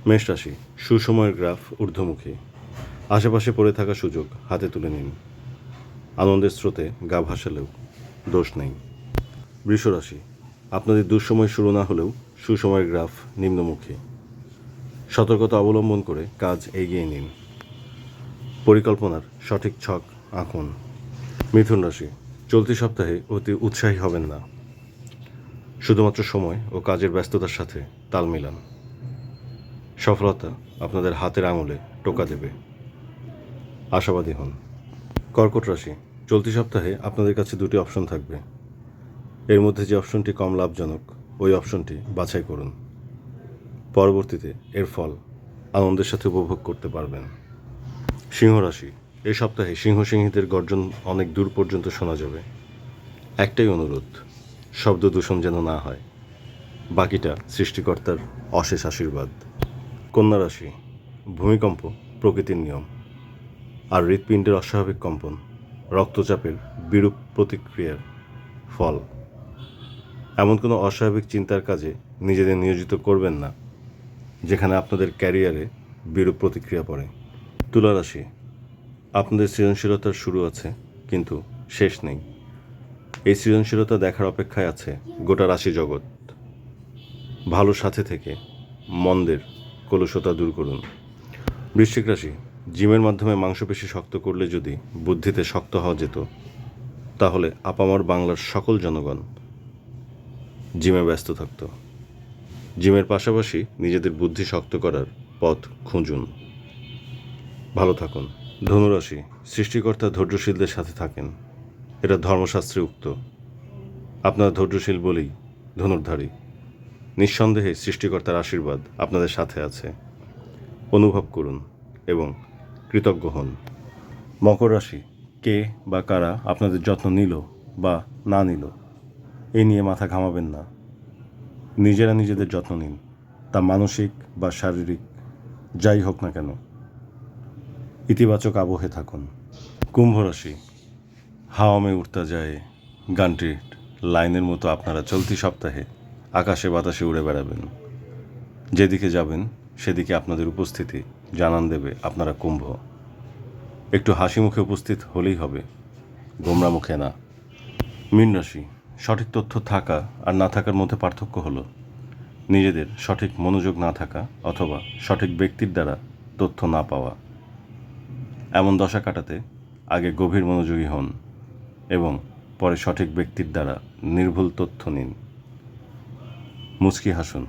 মেষ রাশি, সুসময়ের গ্রাফ ঊর্ধ্বমুখী। আশেপাশে পড়ে থাকা সুযোগ হাতে তুলে নিন। আনন্দের স্রোতে গা ভাসালেও দোষ নেই। বৃষ রাশি, আপনাদের দুঃসময় শুরু না হলেও সুসময়ের গ্রাফ নিম্নমুখী। সতর্কতা অবলম্বন করে কাজ এগিয়ে নিন। পরিকল্পনার সঠিক ছক আঁকুন। মিথুন রাশি, চলতি সপ্তাহে অতি উৎসাহী হবেন না। শুধুমাত্র সময় ও কাজের ব্যস্ততার সাথে তাল মিলান। সফলতা আপনাদের হাতের আঙুলে টোকা দেবে। আশাবাদী হন। কর্কট রাশি, চলতি সপ্তাহে আপনাদের কাছে দুটি অপশন থাকবে। এর মধ্যে যে অপশনটি কম লাভজনক ওই অপশনটি বাছাই করুন। পরবর্তীতে এর ফল আনন্দের সাথে উপভোগ করতে পারবেন। সিংহ রাশি, এই সপ্তাহে সিংহীদের গর্জন অনেক দূর পর্যন্ত শোনা যাবে। একটাই অনুরোধ, শব্দ দূষণ যেন না হয়। বাকিটা সৃষ্টিকর্তার অশেষ আশীর্বাদ। কন্যা রাশি, ভূমিকম্প প্রকৃতির নিয়ম, আর হৃৎপিণ্ডের অস্বাভাবিক কম্পন রক্তচাপের বিরূপ প্রতিক্রিয়ার ফল। এমন কোনো অস্বাভাবিক চিন্তার কাজে নিজেদের নিয়োজিত করবেন না যেখানে আপনাদের ক্যারিয়ারে বিরূপ প্রতিক্রিয়া পড়ে। তুলা রাশি, আপনাদের সৃজনশীলতার শুরু আছে কিন্তু শেষ নেই। এই সৃজনশীলতা দেখার অপেক্ষায় আছে গোটা রাশি জগৎ। ভালো সাথে থেকে মন্দের কলুষতা দূর করুন। বৃশ্চিক রাশি, জিমের মাধ্যমে মাংসপেশি শক্ত করলে যদি বুদ্ধিতে শক্ত হওয়া যেত তাহলে আপামর বাংলার সকল জনগণ জিমে ব্যস্ত থাকত। জিমের পাশাপাশি নিজেদের বুদ্ধি শক্ত করার পথ খুঁজুন। ভালো থাকুন। ধনুরাশি, সৃষ্টিকর্তা ধৈর্যশীলদের সাথে থাকেন, এটা ধর্মশাস্ত্রে উক্ত। আপনারা ধৈর্যশীল বলেই ধনুর্ধারী। নিঃসন্দেহে সৃষ্টিকর্তার আশীর্বাদ আপনাদের সাথে আছে। অনুভব করুন এবং কৃতজ্ঞ হন। মকর রাশি, কে বা কারা আপনাদের যত্ন নিল বা না নিল এই নিয়ে মাথা ঘামাবেন না। নিজেরা নিজেদের যত্ন নিন, তা মানসিক বা শারীরিক যাই হোক না কেন। ইতিবাচক আবহে থাকুন। কুম্ভ রাশি, হাওয়া মে উড়তা যায় গানটির লাইনের মতো আপনারা চলতি সপ্তাহে আকাশে বাতাসে উড়ে বেড়াবেন। যেদিকে যাবেন সেদিকে আপনাদের উপস্থিতি জানান দেবে আপনারা কুম্ভ। একটু হাসি মুখে উপস্থিত হলেই হবে, গোমরা মুখে না। মীন রাশি, সঠিক তথ্য থাকা আর না থাকার মধ্যে পার্থক্য হলো নিজেদের সঠিক মনোযোগ না থাকা অথবা সঠিক ব্যক্তির দ্বারা তথ্য না পাওয়া। এমন দশা কাটাতে আগে গভীর মনোযোগী হন এবং পরে সঠিক ব্যক্তির দ্বারা নির্ভুল তথ্য নিন। মুচকি হাসুন।